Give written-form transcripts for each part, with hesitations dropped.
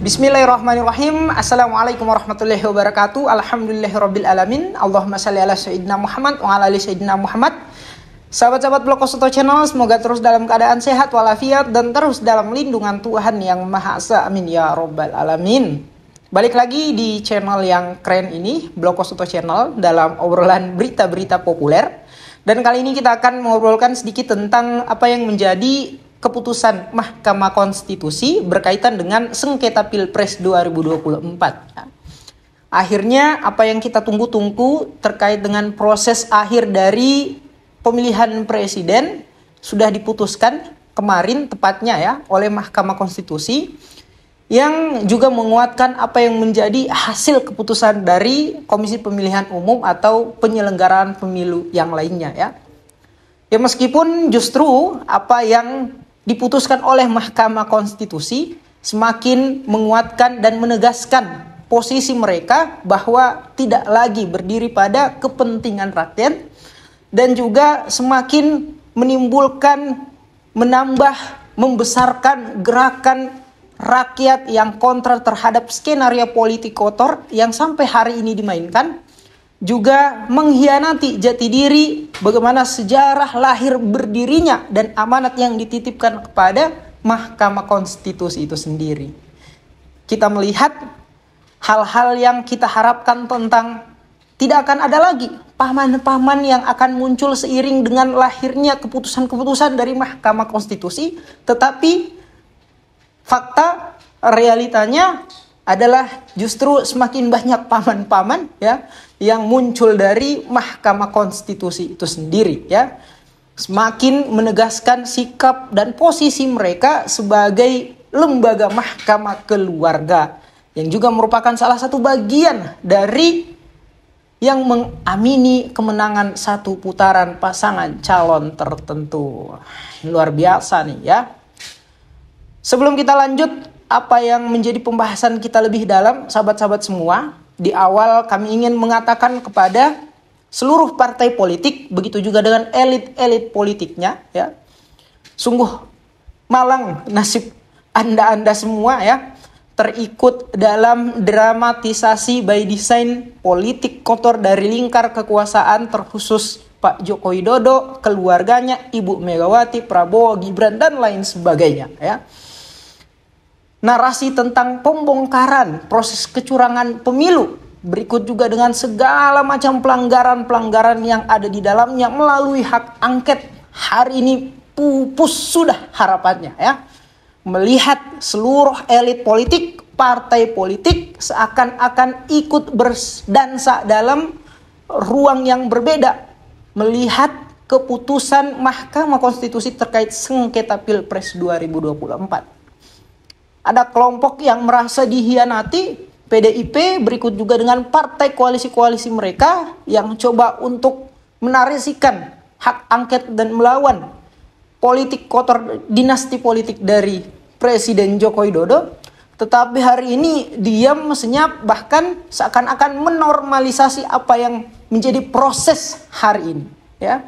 Bismillahirrahmanirrahim. Assalamualaikum warahmatullahi wabarakatuh. Alhamdulillahirabbil alamin. Allahumma shalli ala sayyidina Muhammad wa ala ali sayyidina Muhammad. Sahabat-sahabat Blog Kosoto Channel, semoga terus dalam keadaan sehat walafiat dan terus dalam lindungan Tuhan yang Maha Esa. Amin ya rabbal alamin. Balik lagi di channel yang keren ini, Blog Kosoto Channel, dalam obrolan berita-berita populer. Dan kali ini kita akan mengobrolkan sedikit tentang apa yang menjadi keputusan Mahkamah Konstitusi berkaitan dengan sengketa Pilpres 2024. Akhirnya apa yang kita tunggu-tunggu terkait dengan proses akhir dari pemilihan presiden sudah diputuskan kemarin tepatnya ya oleh Mahkamah Konstitusi, yang juga menguatkan apa yang menjadi hasil keputusan dari Komisi Pemilihan Umum atau penyelenggaraan pemilu yang lainnya ya. Ya meskipun justru apa yang diputuskan oleh Mahkamah Konstitusi semakin menguatkan dan menegaskan posisi mereka bahwa tidak lagi berdiri pada kepentingan rakyat, dan juga semakin menimbulkan, menambah, membesarkan gerakan rakyat yang kontra terhadap skenario politik kotor yang sampai hari ini dimainkan, juga mengkhianati jati diri bagaimana sejarah lahir berdirinya dan amanat yang dititipkan kepada Mahkamah Konstitusi itu sendiri. Kita melihat hal-hal yang kita harapkan tentang tidak akan ada lagi pahaman-pahaman yang akan muncul seiring dengan lahirnya keputusan-keputusan dari Mahkamah Konstitusi, tetapi fakta realitanya adalah justru semakin banyak paman-paman ya yang muncul dari Mahkamah Konstitusi itu sendiri ya, semakin menegaskan sikap dan posisi mereka sebagai lembaga mahkamah keluarga yang juga merupakan salah satu bagian dari yang mengamini kemenangan satu putaran pasangan calon tertentu. Luar biasa nih ya. Sebelum kita lanjut apa yang menjadi pembahasan kita lebih dalam, sahabat-sahabat semua, di awal kami ingin mengatakan kepada seluruh partai politik, begitu juga dengan elit-elit politiknya ya. Sungguh malang nasib Anda semua ya, terikut dalam dramatisasi by design politik kotor dari lingkar kekuasaan terkhusus Pak Joko Widodo, keluarganya, Ibu Megawati, Prabowo, Gibran dan lain sebagainya ya. Narasi tentang pembongkaran proses kecurangan pemilu, berikut juga dengan segala macam pelanggaran-pelanggaran yang ada di dalamnya melalui hak angket, hari ini pupus sudah harapannya ya. Melihat seluruh elit politik, partai politik seakan-akan ikut berdansa dalam ruang yang berbeda, melihat keputusan Mahkamah Konstitusi terkait sengketa Pilpres 2024. Ada kelompok yang merasa dihianati, PDIP, berikut juga dengan partai koalisi-koalisi mereka yang coba untuk menarasikan hak angket dan melawan politik kotor, dinasti politik dari Presiden Joko Widodo. Tetapi hari ini diam, senyap, bahkan seakan-akan menormalisasi apa yang menjadi proses hari ini ya.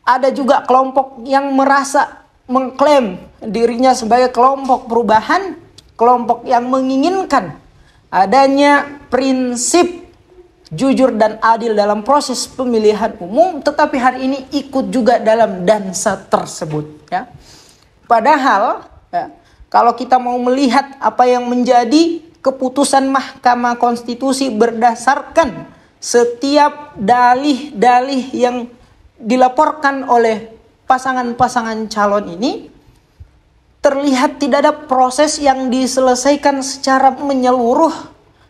Ada juga kelompok yang merasa mengklaim dirinya sebagai kelompok perubahan, kelompok yang menginginkan adanya prinsip jujur dan adil dalam proses pemilihan umum, tetapi hari ini ikut juga dalam dansa tersebut ya. Padahal ya, kalau kita mau melihat apa yang menjadi keputusan Mahkamah Konstitusi berdasarkan setiap dalih-dalih yang dilaporkan oleh pasangan-pasangan calon ini, terlihat tidak ada proses yang diselesaikan secara menyeluruh,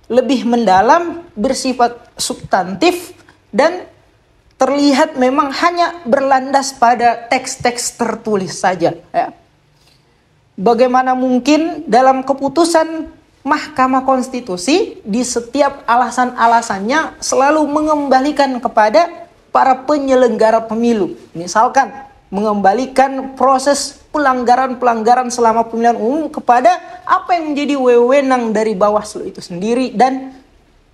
lebih mendalam, bersifat substantif, dan terlihat memang hanya berlandas pada teks-teks tertulis saja ya. Bagaimana mungkin dalam keputusan Mahkamah Konstitusi di setiap alasan-alasannya selalu mengembalikan kepada para penyelenggara pemilu, misalkan mengembalikan proses pelanggaran-pelanggaran selama pemilihan umum kepada apa yang menjadi wewenang dari Bawaslu itu sendiri dan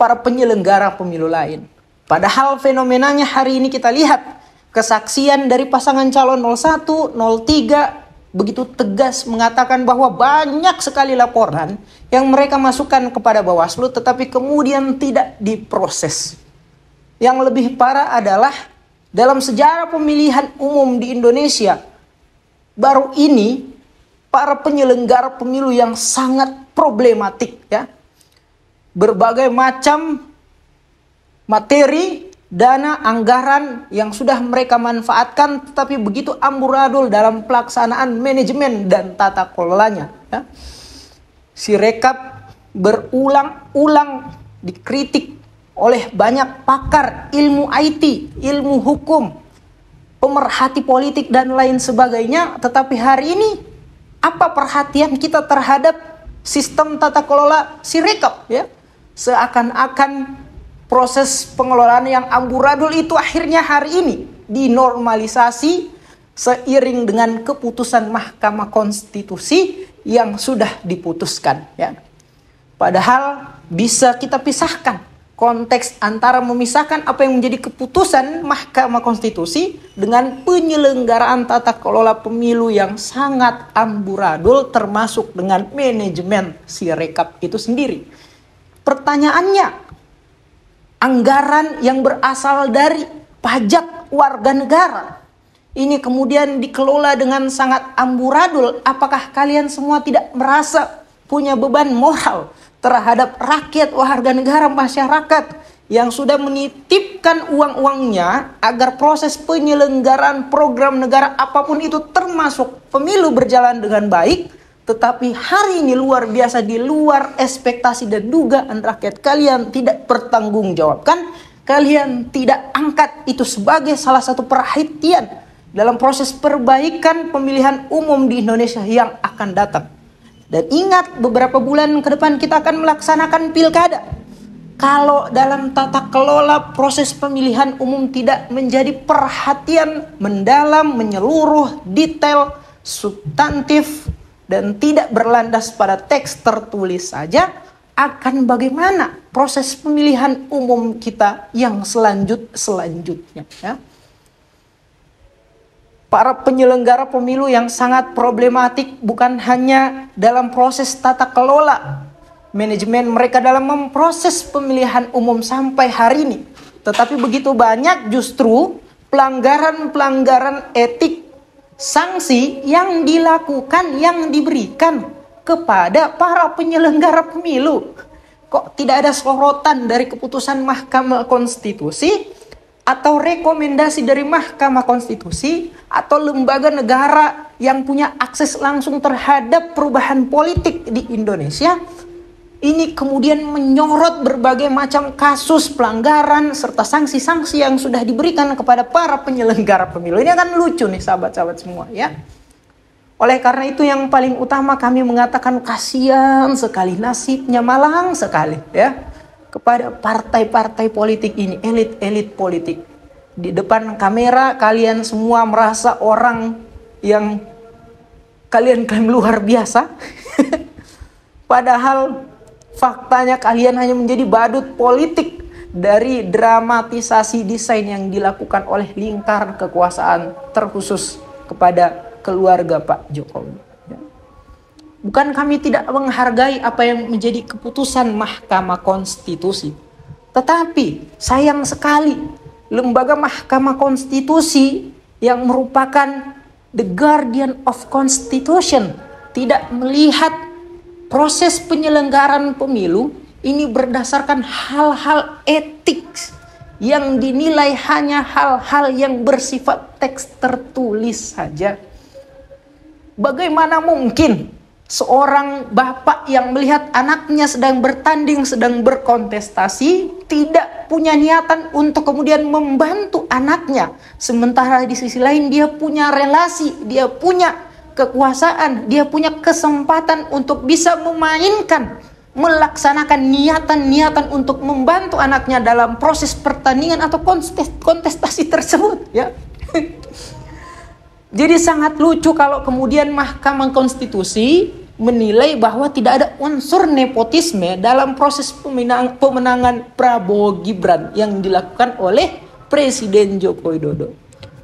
para penyelenggara pemilu lain. Padahal fenomenanya hari ini kita lihat kesaksian dari pasangan calon 01, 03 begitu tegas mengatakan bahwa banyak sekali laporan yang mereka masukkan kepada Bawaslu tetapi kemudian tidak diproses. Yang lebih parah adalah dalam sejarah pemilihan umum di Indonesia, baru ini para penyelenggara pemilu yang sangat problematik, ya. Berbagai macam materi, dana, anggaran yang sudah mereka manfaatkan tetapi begitu amburadul dalam pelaksanaan manajemen dan tata kelolanya, ya. Sirekap berulang-ulang dikritik oleh banyak pakar ilmu IT, ilmu hukum, pemerhati politik dan lain sebagainya. Tetapi hari ini apa perhatian kita terhadap sistem tata kelola Sirekap, ya? Seakan-akan proses pengelolaan yang amburadul itu akhirnya hari ini dinormalisasi seiring dengan keputusan Mahkamah Konstitusi yang sudah diputuskan, ya. Padahal bisa kita pisahkan konteks antara memisahkan apa yang menjadi keputusan Mahkamah Konstitusi dengan penyelenggaraan tata kelola pemilu yang sangat amburadul termasuk dengan manajemen Sirekap itu sendiri. Pertanyaannya, anggaran yang berasal dari pajak warga negara ini kemudian dikelola dengan sangat amburadul. Apakah kalian semua tidak merasa punya beban moral terhadap rakyat, warga negara, masyarakat yang sudah menitipkan uang-uangnya agar proses penyelenggaraan program negara apapun itu termasuk pemilu berjalan dengan baik, tetapi hari ini luar biasa di luar ekspektasi dan dugaan rakyat, kalian tidak pertanggungjawabkan, kalian tidak angkat itu sebagai salah satu perhatian dalam proses perbaikan pemilihan umum di Indonesia yang akan datang. Dan ingat, beberapa bulan ke depan kita akan melaksanakan pilkada. Kalau dalam tata kelola proses pemilihan umum tidak menjadi perhatian mendalam, menyeluruh, detail, substantif, dan tidak berlandas pada teks tertulis saja, akan bagaimana proses pemilihan umum kita yang selanjutnya, ya? Para penyelenggara pemilu yang sangat problematik bukan hanya dalam proses tata kelola manajemen mereka dalam memproses pemilihan umum sampai hari ini, tetapi begitu banyak justru pelanggaran-pelanggaran etik, sanksi yang dilakukan, yang diberikan kepada para penyelenggara pemilu. Kok tidak ada sorotan dari keputusan Mahkamah Konstitusi atau rekomendasi dari Mahkamah Konstitusi atau lembaga negara yang punya akses langsung terhadap perubahan politik di Indonesia? Ini kemudian menyorot berbagai macam kasus pelanggaran serta sanksi-sanksi yang sudah diberikan kepada para penyelenggara pemilu. Ini akan lucu nih sahabat-sahabat semua, ya. Oleh karena itu yang paling utama kami mengatakan kasihan sekali, nasibnya malang sekali, ya, kepada partai-partai politik ini, elit-elit politik. Di depan kamera kalian semua merasa orang yang kalian klaim luar biasa. Padahal faktanya kalian hanya menjadi badut politik dari dramatisasi desain yang dilakukan oleh lingkaran kekuasaan terkhusus kepada keluarga Pak Jokowi. Bukan kami tidak menghargai apa yang menjadi keputusan Mahkamah Konstitusi. Tetapi sayang sekali lembaga Mahkamah Konstitusi yang merupakan the guardian of Constitution tidak melihat proses penyelenggaraan pemilu ini berdasarkan hal-hal etik yang dinilai hanya hal-hal yang bersifat teks tertulis saja. Bagaimana mungkin seorang bapak yang melihat anaknya sedang bertanding, sedang berkontestasi, tidak punya niatan untuk kemudian membantu anaknya. Sementara di sisi lain dia punya relasi, dia punya kekuasaan, dia punya kesempatan untuk bisa memainkan, melaksanakan niatan-niatan untuk membantu anaknya dalam proses pertandingan atau kontestasi tersebut, ya. Jadi sangat lucu kalau kemudian Mahkamah Konstitusi menilai bahwa tidak ada unsur nepotisme dalam proses pemenangan Prabowo Gibran yang dilakukan oleh Presiden Joko Widodo.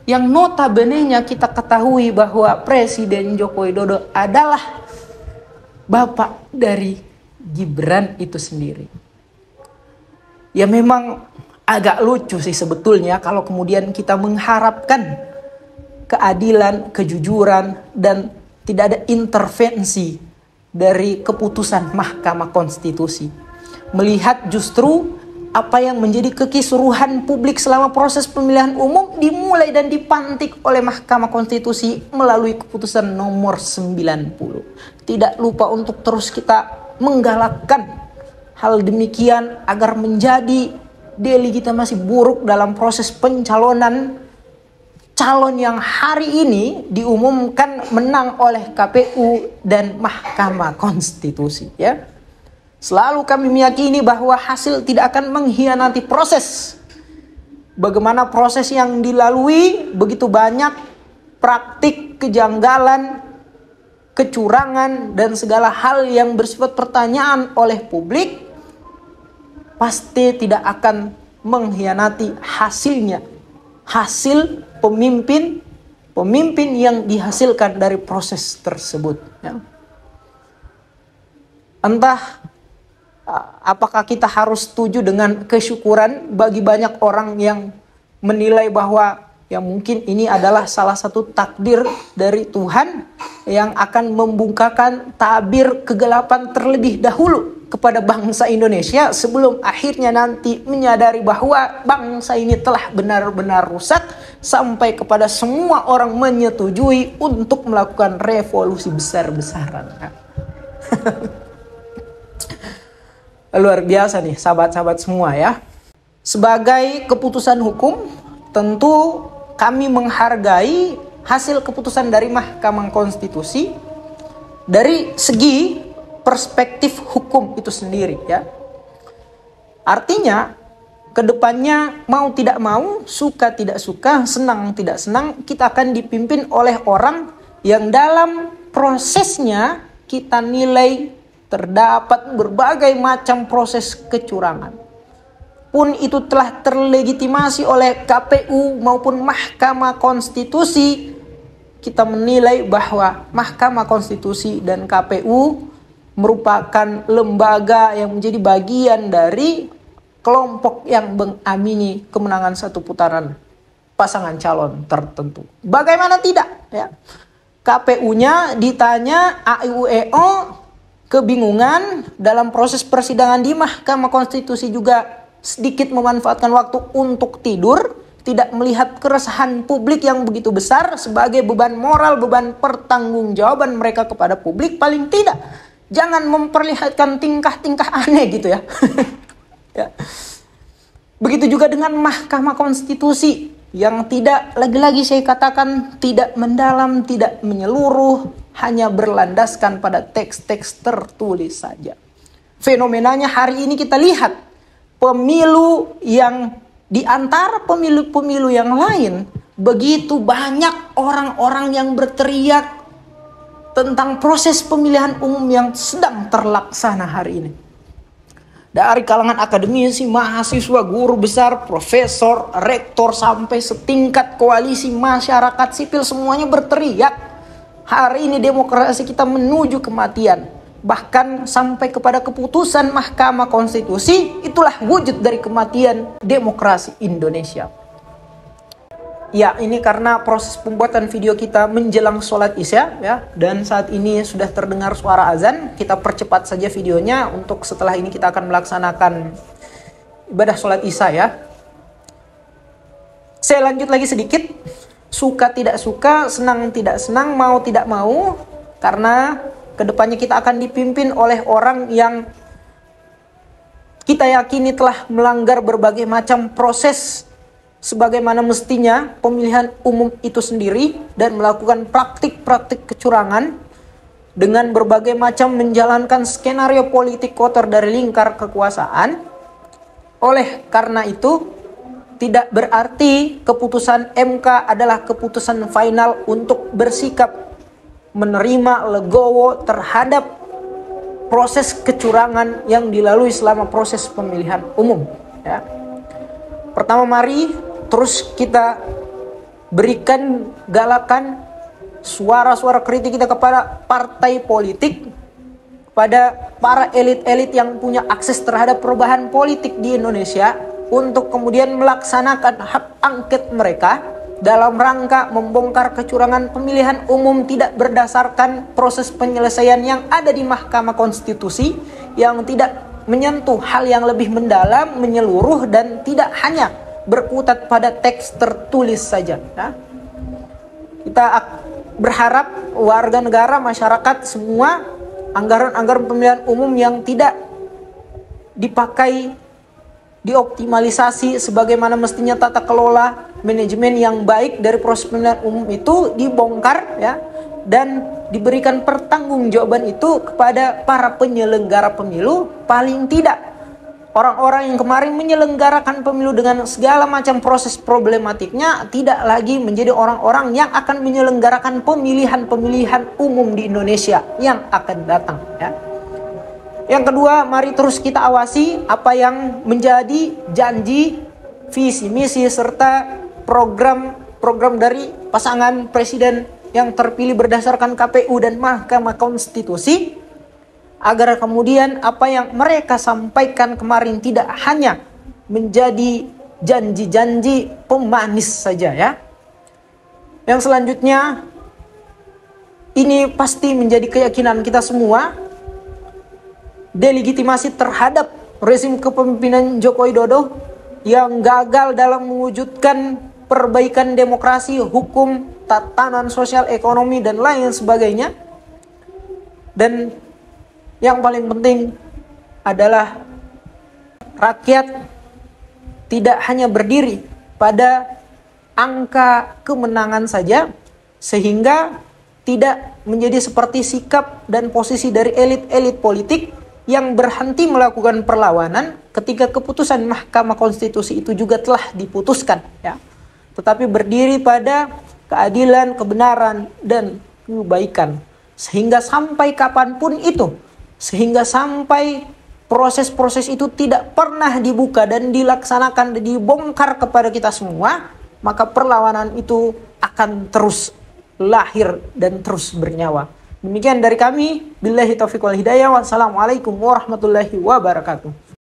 yang notabene-nya kita ketahui bahwa Presiden Joko Widodo adalah bapak dari Gibran itu sendiri. Ya memang agak lucu sih sebetulnya kalau kemudian kita mengharapkan keadilan, kejujuran, dan tidak ada intervensi dari keputusan Mahkamah Konstitusi. Melihat justru apa yang menjadi kekisruhan publik selama proses pemilihan umum dimulai dan dipantik oleh Mahkamah Konstitusi melalui keputusan nomor 90. Tidak lupa untuk terus kita menggalakkan hal demikian agar menjadi delegitimasi buruk dalam proses pencalonan calon yang hari ini diumumkan menang oleh KPU dan Mahkamah Konstitusi, ya. Selalu kami meyakini bahwa hasil tidak akan mengkhianati proses. Bagaimana proses yang dilalui begitu banyak praktik kejanggalan, kecurangan, dan segala hal yang bersifat pertanyaan oleh publik, pasti tidak akan mengkhianati hasilnya. Hasil pemimpin yang dihasilkan dari proses tersebut, ya. Entah apakah kita harus setuju dengan kesyukuran bagi banyak orang yang menilai bahwa ya mungkin ini adalah salah satu takdir dari Tuhan yang akan membungkakan tabir kegelapan terlebih dahulu kepada bangsa Indonesia sebelum akhirnya nanti menyadari bahwa bangsa ini telah benar-benar rusak sampai kepada semua orang menyetujui untuk melakukan revolusi besar-besaran. Luar biasa nih sahabat-sahabat semua, ya. Sebagai keputusan hukum, tentu kami menghargai hasil keputusan dari Mahkamah Konstitusi dari segi perspektif hukum itu sendiri, ya. Artinya kedepannya mau tidak mau, suka tidak suka, senang tidak senang, kita akan dipimpin oleh orang yang dalam prosesnya kita nilai terdapat berbagai macam proses kecurangan. Pun itu telah terlegitimasi oleh KPU maupun Mahkamah Konstitusi, kita menilai bahwa Mahkamah Konstitusi dan KPU merupakan lembaga yang menjadi bagian dari kelompok yang mengamini kemenangan satu putaran pasangan calon tertentu. Bagaimana tidak, ya? KPU-nya ditanya AIUEO kebingungan dalam proses persidangan di Mahkamah Konstitusi, juga sedikit memanfaatkan waktu untuk tidur, tidak melihat keresahan publik yang begitu besar sebagai beban moral, beban pertanggungjawaban mereka kepada publik. Paling tidak jangan memperlihatkan tingkah-tingkah aneh gitu, ya. Ya. Begitu juga dengan Mahkamah Konstitusi yang tidak, lagi-lagi saya katakan, tidak mendalam, tidak menyeluruh, hanya berlandaskan pada teks-teks tertulis saja. Fenomenanya hari ini kita lihat pemilu yang di antara pemilu-pemilu yang lain, begitu banyak orang-orang yang berteriak tentang proses pemilihan umum yang sedang terlaksana hari ini. Dari kalangan akademisi, mahasiswa, guru besar, profesor, rektor, sampai setingkat koalisi masyarakat sipil, semuanya berteriak. Hari ini demokrasi kita menuju kematian. Bahkan sampai kepada keputusan Mahkamah Konstitusi, itulah wujud dari kematian demokrasi Indonesia. Ya, ini karena proses pembuatan video kita menjelang sholat Isya, ya. Dan saat ini sudah terdengar suara azan. Kita percepat saja videonya untuk setelah ini kita akan melaksanakan ibadah sholat Isya, ya. Saya lanjut lagi sedikit. Suka tidak suka, senang tidak senang, mau tidak mau, karena kedepannya kita akan dipimpin oleh orang yang kita yakini telah melanggar berbagai macam proses sebagaimana mestinya pemilihan umum itu sendiri, dan melakukan praktik-praktik kecurangan dengan berbagai macam menjalankan skenario politik kotor dari lingkar kekuasaan. Oleh karena itu, tidak berarti keputusan MK adalah keputusan final untuk bersikap menerima legowo terhadap proses kecurangan yang dilalui selama proses pemilihan umum, ya. Pertama, mari terus kita berikan galakan suara-suara kritik kita kepada partai politik, kepada para elit-elit yang punya akses terhadap perubahan politik di Indonesia, untuk kemudian melaksanakan hak angket mereka dalam rangka membongkar kecurangan pemilihan umum tidak berdasarkan proses penyelesaian yang ada di Mahkamah Konstitusi, yang tidak menyentuh hal yang lebih mendalam, menyeluruh, dan tidak hanya berkutat pada teks tertulis saja. Nah, kita berharap warga negara, masyarakat semua, anggaran-anggaran pemilihan umum yang tidak dipakai, dioptimalisasi sebagaimana mestinya, tata kelola manajemen yang baik dari proses pemilihan umum itu dibongkar ya, dan diberikan pertanggungjawaban itu kepada para penyelenggara pemilu. Paling tidak orang-orang yang kemarin menyelenggarakan pemilu dengan segala macam proses problematiknya tidak lagi menjadi orang-orang yang akan menyelenggarakan pemilihan-pemilihan umum di Indonesia yang akan datang ya. Yang kedua, mari terus kita awasi apa yang menjadi janji, visi misi serta program dari pasangan presiden yang terpilih berdasarkan KPU dan Mahkamah Konstitusi, agar kemudian apa yang mereka sampaikan kemarin tidak hanya menjadi janji-janji pemanis saja ya. Yang selanjutnya, ini pasti menjadi keyakinan kita semua, delegitimasi terhadap rezim kepemimpinan Joko Widodo yang gagal dalam mewujudkan perbaikan demokrasi, hukum, tatanan sosial, ekonomi, dan lain sebagainya. Dan yang paling penting adalah rakyat tidak hanya berdiri pada angka kemenangan saja, sehingga tidak menjadi seperti sikap dan posisi dari elit-elit politik yang berhenti melakukan perlawanan ketika keputusan Mahkamah Konstitusi itu juga telah diputuskan ya. Tetapi berdiri pada keadilan, kebenaran, dan kebaikan, sehingga sampai kapanpun itu, sehingga sampai proses-proses itu tidak pernah dibuka dan dilaksanakan dan dibongkar kepada kita semua, maka perlawanan itu akan terus lahir dan terus bernyawa. Demikian dari kami. Billahi taufiq wal hidayah. Wassalamualaikum warahmatullahi wabarakatuh.